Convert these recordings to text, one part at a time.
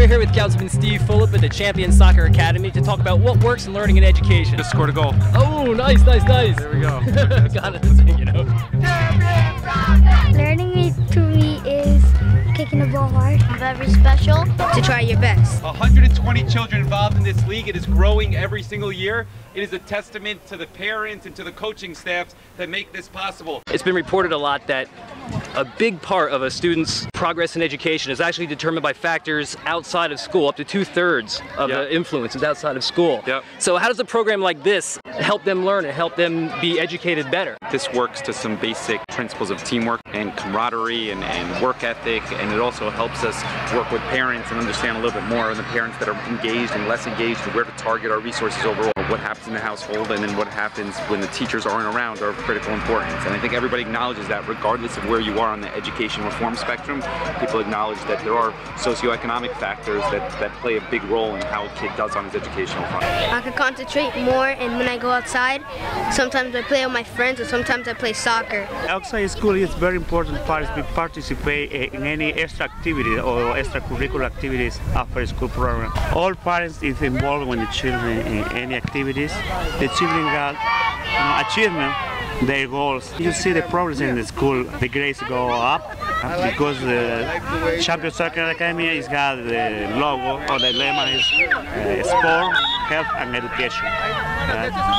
We're here with Councilman Steve Fulop at the Champion Soccer Academy to talk about what works in learning and education. Just scored a goal. Oh, nice, nice, nice. There we go. Got it, you know. Learning to me is kicking the ball hard. Very special. To try your best. 120 children involved in this league. It is growing every single year. It is a testament to the parents and to the coaching staffs that make this possible. It's been reported a lot that a big part of a student's progress in education is actually determined by factors outside of school. Up to 2/3 of the influence is outside of school. Yep. So how does a program like this help them learn and help them be educated better? This works to some basic principles of teamwork and camaraderie and work ethic, and it also helps us work with parents and understand a little bit more on the parents that are engaged and less engaged, and where to target our resources overall. What happens in the household and then what happens when the teachers aren't around are of critical importance. And I think everybody acknowledges that regardless of where you are on the education reform spectrum. People acknowledge that there are socioeconomic factors that play a big role in how a kid does on his educational front. I can concentrate more, and when I go outside, sometimes I play with my friends, or sometimes I play soccer. Outside school is very important to participate in any extra activity or extracurricular activities after school program. All parents is involved with the children in any activities. The children got achievement their goals. You see the progress in the school, the grades go up because the Champion Soccer Academy has got the logo or the lemon is sport, health and education.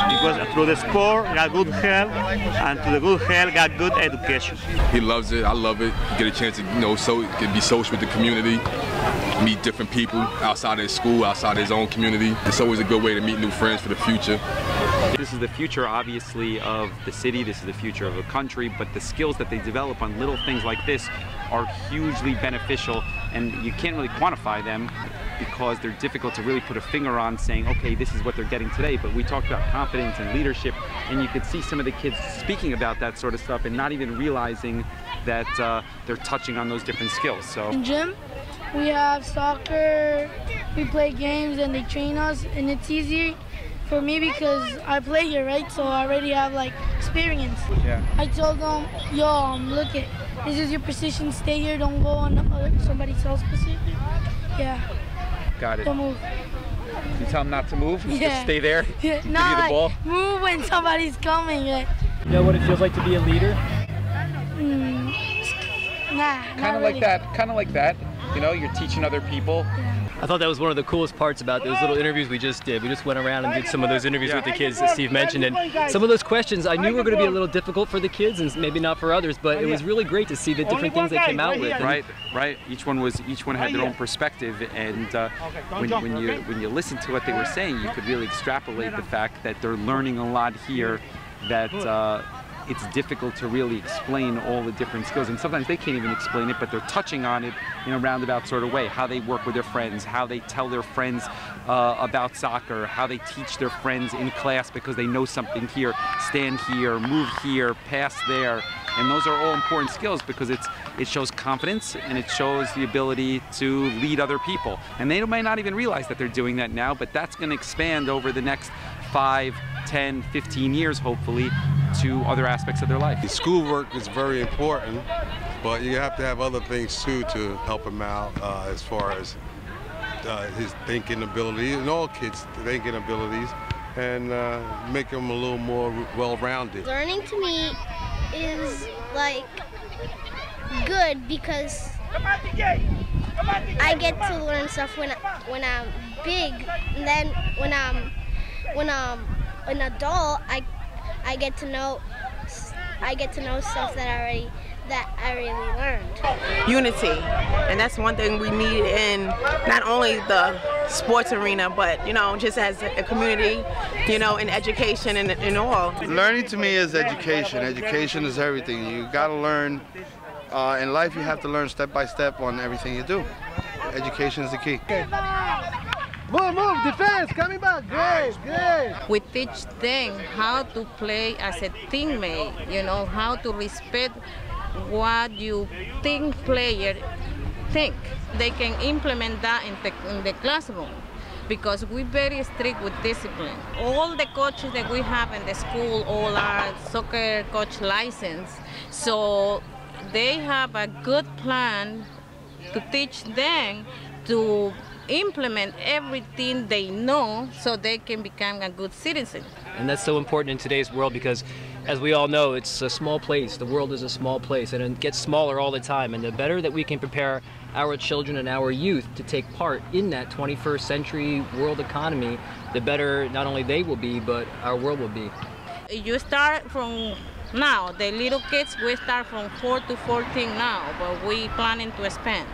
Because through the sport got good health, and through the good health got good education. He loves it, I love it. Get a chance to be social with the community, meet different people outside of his school, outside his own community. It's always a good way to meet new friends for the future. This is the future, obviously, of the city. This is the future of a country, but the skills that they develop on little things like this are hugely beneficial, and you can't really quantify them because they're difficult to really put a finger on saying, okay, this is what they're getting today. But we talked about confidence and leadership, and you could see some of the kids speaking about that sort of stuff and not even realizing that they're touching on those different skills. So in gym, we have soccer, we play games and they train us, and it's easy for me because I play here, right? So I already have like experience. Yeah. I told them, yo, look it, this is your position, stay here, don't go on somebody else's position. Yeah. Got it. Don't move. You tell them not to move? Yeah. Just stay there? Yeah. Give Not you the like ball? move when somebody's coming. Like. You know what it feels like to be a leader? Nah, Kind of like that. Kind of like that. You know, you're teaching other people. Yeah. I thought that was one of the coolest parts about those little interviews we just did. We just went around and did some of those interviews with the kids that Steve mentioned, and some of those questions I knew were going to be a little difficult for the kids and maybe not for others, but it was really great to see the different things they came out with. Right. Each one had their own perspective, and when you listen to what they were saying, you could really extrapolate the fact that they're learning a lot here that it's difficult to really explain all the different skills, and sometimes they can't even explain it, but they're touching on it in a roundabout sort of way. How they work with their friends, how they tell their friends about soccer, how they teach their friends in class because they know something here, stand here, move here, pass there. And those are all important skills because it shows confidence and it shows the ability to lead other people. And they may not even realize that they're doing that now, but that's going to expand over the next 5, 10, 15 years, hopefully, to other aspects of their life. Schoolwork is very important, but you have to have other things too to help him out as far as his thinking ability, and all kids' thinking abilities, and make him a little more well-rounded. Learning to me is like good because I get to learn stuff when I'm big, and then when I'm an adult, I get to know stuff that I really learned. Unity, and that's one thing we need in not only the sports arena, but just as a community, in education and all. Learning to me is education. Education is everything. You got to learn. In life, you have to learn step by step on everything you do. Education is the key. Move, defense, coming back, great. We teach them how to play as a teammate, how to respect what you think player think. They can implement that in the classroom because we're very strict with discipline. All the coaches that we have in the school all are soccer coach license, so they have a good plan to teach them to implement everything they know so they can become a good citizen. And that's so important in today's world because, as we all know, it's a small place. The world is a small place, and it gets smaller all the time. And the better that we can prepare our children and our youth to take part in that 21st century world economy, the better not only they will be, but our world will be. You start from now. The little kids, we start from 4 to 14 now, but we planning to expand.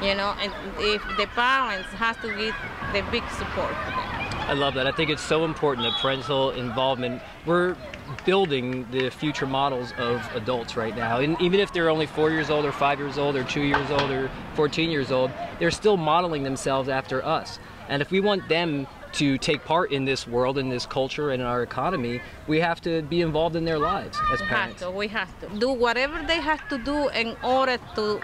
You know, and if the parents have to give the big support to them. I love that. I think it's so important, the parental involvement. We're building the future models of adults right now. And even if they're only 4 years old or 5 years old or 2 years old or 14 years old, they're still modeling themselves after us. And if we want them to take part in this world, in this culture, and in our economy, we have to be involved in their lives as parents. We have to do whatever they have to do in order to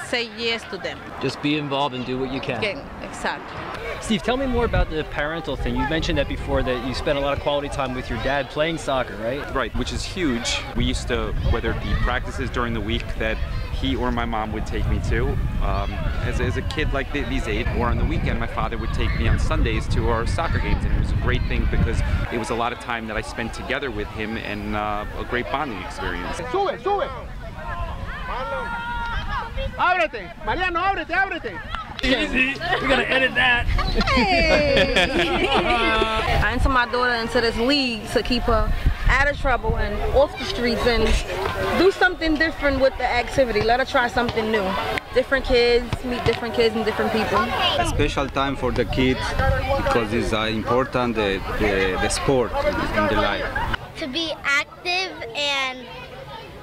say yes to them. Just be involved and do what you can. Okay, exactly. Steve, tell me more about the parental thing. You mentioned that before, that you spent a lot of quality time with your dad playing soccer, right? Right, which is huge. We used to, whether it be practices during the week that he or my mom would take me to, as a kid like these age, or on the weekend my father would take me on Sundays to our soccer games, and it was a great thing because it was a lot of time that I spent together with him and a great bonding experience. Sube, sube. Ábrete, Mariano, ábrete, ábrete. Easy. We gotta edit that. Hey. I enter my daughter into this league to keep her out of trouble and off the streets and do something different with the activity. Let her try something new. Different kids, meet different kids and different people. A special time for the kids because it's important the sport in the life. To be active and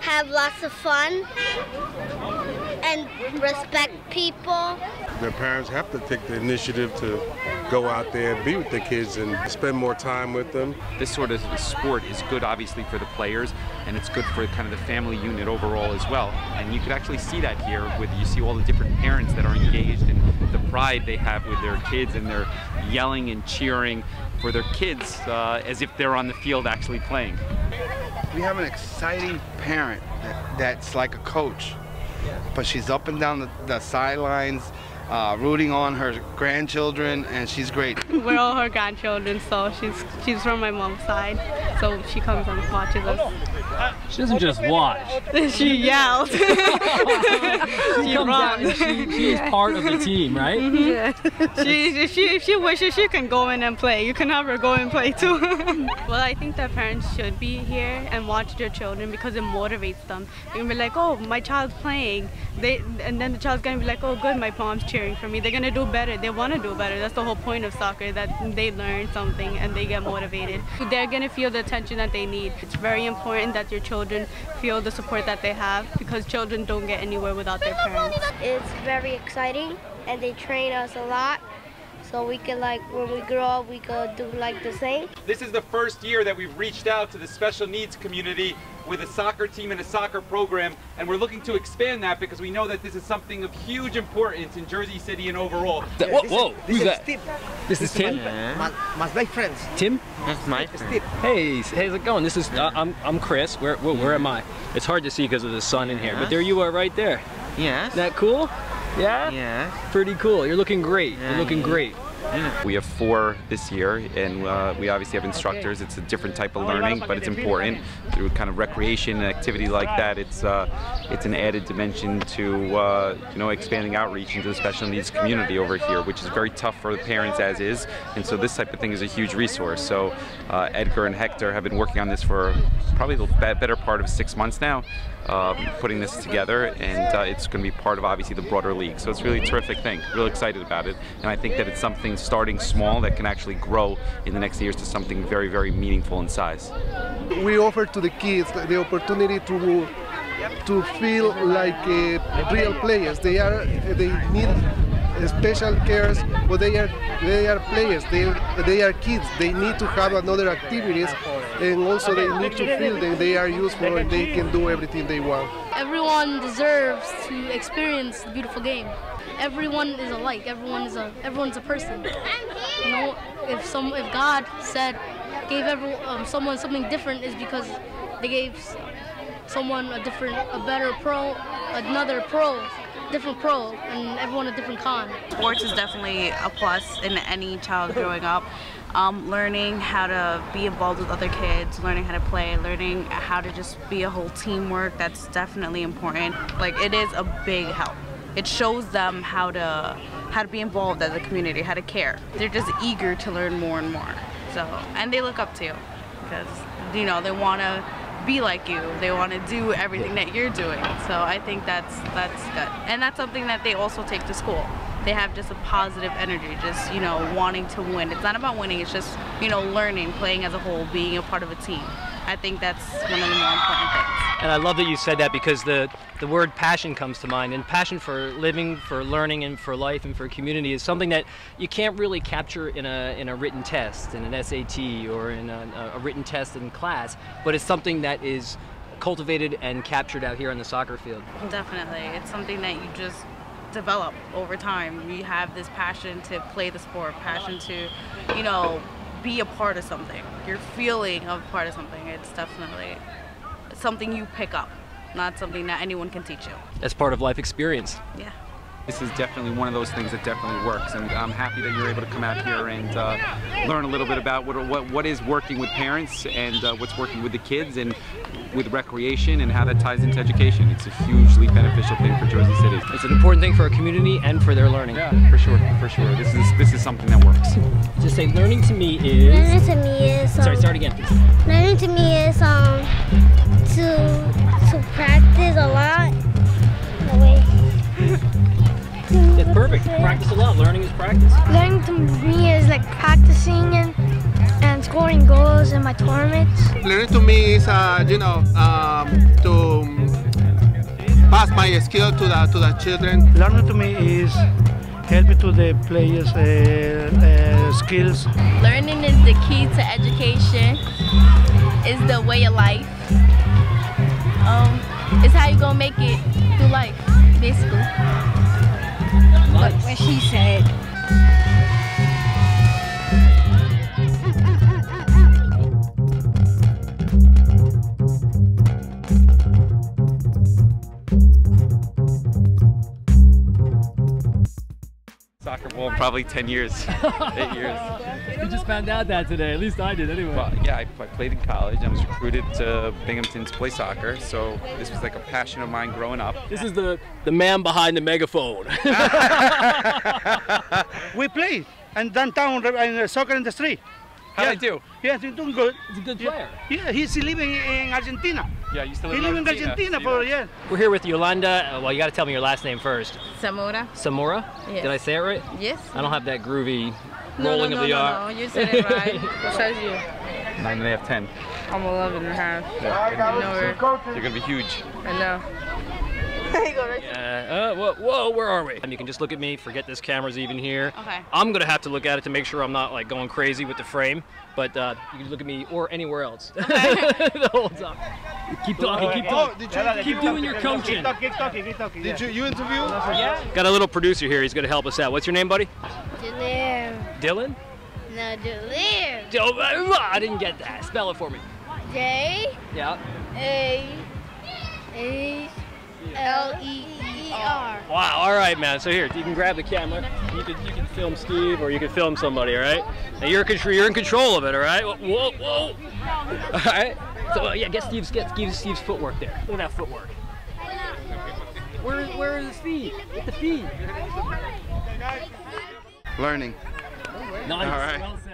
have lots of fun and respect people. Their parents have to take the initiative to go out there and be with the kids and spend more time with them. This sort of sport is good obviously for the players, and it's good for kind of the family unit overall as well. And you could actually see that here with, you see all the different parents that are engaged and the pride they have with their kids, and they're yelling and cheering for their kids as if they're on the field actually playing. We have an exciting parent that's like a coach, but she's up and down the sidelines, rooting on her grandchildren, and she's great. We're all her grandchildren, so she's from my mom's side, so she comes and watches us. She doesn't just watch. She yells. She comes out and she is part of the team, right? Mm-hmm. Yeah. She wishes she can go in and play. You can have her go and play too. Well, I think that parents should be here and watch their children because it motivates them. They're gonna be like, oh, my child's playing. And then the child's gonna be like, oh, good, my mom's cheering for me. They're gonna do better. They want to do better. That's the whole point of soccer, that they learn something and they get motivated. They're gonna feel the attention that they need. It's very important that your children feel the support that they have, because children don't get anywhere without their parents. It's very exciting, and they train us a lot, so we can, like, when we grow up, we could do like the same. This is the first year that we've reached out to the special needs community with a soccer team and a soccer program, and we're looking to expand that because we know that this is something of huge importance in Jersey City and overall. Whoa, who's that? Tim. This is Tim? My best friends. Tim? That's my friend. Hey, how's it going? This is, I'm Chris. Where am I? It's hard to see because of the sun in here, but there you are right there. Yes. Isn't that cool? Yeah? Yeah. Pretty cool. You're looking great. You're looking great. We have 4 this year, and we obviously have instructors. It's a different type of learning, but it's important. Through kind of recreation and activity like that, it's an added dimension to expanding outreach into the special needs community over here, which is very tough for the parents as is, and so this type of thing is a huge resource. So Edgar and Hector have been working on this for probably the better part of 6 months now, putting this together, and it's going to be part of obviously the broader league. So it's really a terrific thing. Really excited about it, and I think that it's something starting small that can actually grow in the next years to something very, very meaningful in size. We offer to the kids the opportunity to feel like real players. They need special cares, but they are players. They are kids. They need to have another activities, and also they need to feel that they are useful and they can do everything they want. Everyone deserves to experience the beautiful game. Everyone is alike. Everyone's a person. You know, if God gave someone something different, is because they gave someone another pro. different pro and everyone a different con. Sports is definitely a plus in any child growing up. Learning how to be involved with other kids, learning how to play, learning how to just be a whole teamwork, that's definitely important. Like, it is a big help. It shows them how to be involved as a community, how to care. They're just eager to learn more and more. So, and they look up to you because, you know, they want to be like you. They want to do everything that you're doing. So I think that's good. And that's something that they also take to school. They have just a positive energy, just, you know, wanting to win. It's not about winning, it's just, you know, learning, playing as a whole, being a part of a team. I think that's one of the more important things. And I love that you said that, because the word passion comes to mind, and passion for living, for learning, and for life, and for community is something that you can't really capture in a written test, in an SAT, or in a written test in class, but it's something that is cultivated and captured out here on the soccer field. Definitely. It's something that you just develop over time. You have this passion to play the sport, passion to, you know, be a part of something. You're feeling a part of something. It's definitely something you pick up, not something that anyone can teach you. That's part of life experience. Yeah. This is definitely one of those things that definitely works, and I'm happy that you're able to come out here and learn a little bit about what is working with parents and what's working with the kids and with recreation and how that ties into education. It's a hugely beneficial thing for Jersey City. It's an important thing for our community and for their learning. Yeah, for sure, for sure. This is something that works. Just say, learning to me is... Learning to me is... Sorry, start again, please. Learning to me is to practice a lot. No, wait. It's perfect. Practice a lot. Learning is practice. Learning to me is like practicing and scoring goals in my tournaments. Learning to me is, you know, to pass my skill to the children. Learning to me is helping to the players' skills. Learning is the key to education. It's the way of life. It's how you gonna make it through life, basically. Nice. What she said. Soccer ball in probably 10 years, 8 years. You just found out that today, at least I did anyway. Well, yeah, I played in college. I was recruited to Binghamton to play soccer, so this was like a passion of mine growing up. This is the man behind the megaphone. We play and downtown in soccer in the street. How'd I do? Yeah, he's doing good. He's a good player. Yeah, he's living in Argentina. Yeah, I used to live He in lives in Argentina for, yeah. We're here with Yolanda. Well, you got to tell me your last name first. Zamora. Zamora? Yes. Did I say it right? Yes. I don't have that groovy No, rolling of the R. No, you said it right. What size are you? 9.5, 10. I'm 11 and a half. Yeah. You're gonna be huge. I know. Whoa, where are we? You can just look at me, forget this camera's even here. Okay. I'm gonna have to look at it to make sure I'm not like going crazy with the frame, but you can look at me or anywhere else. Okay. The whole time. Keep talking, keep talking. Keep doing your coaching. Keep talking. Did you interview? Yeah. Got a little producer here, he's gonna help us out. What's your name, buddy? Dylan. Dylan? No, Dylan. I didn't get that. Spell it for me. J. Yeah. A. L-E-E-R. Wow, all right, man. So here, you can grab the camera. You can film Steve, or you can film somebody, all right? Now you're in control of it, all right? Whoa. All right? So yeah, get Steve's footwork there. Look at that footwork. Where is his feet? Get the feet. Learning. Nice. All right. Well said.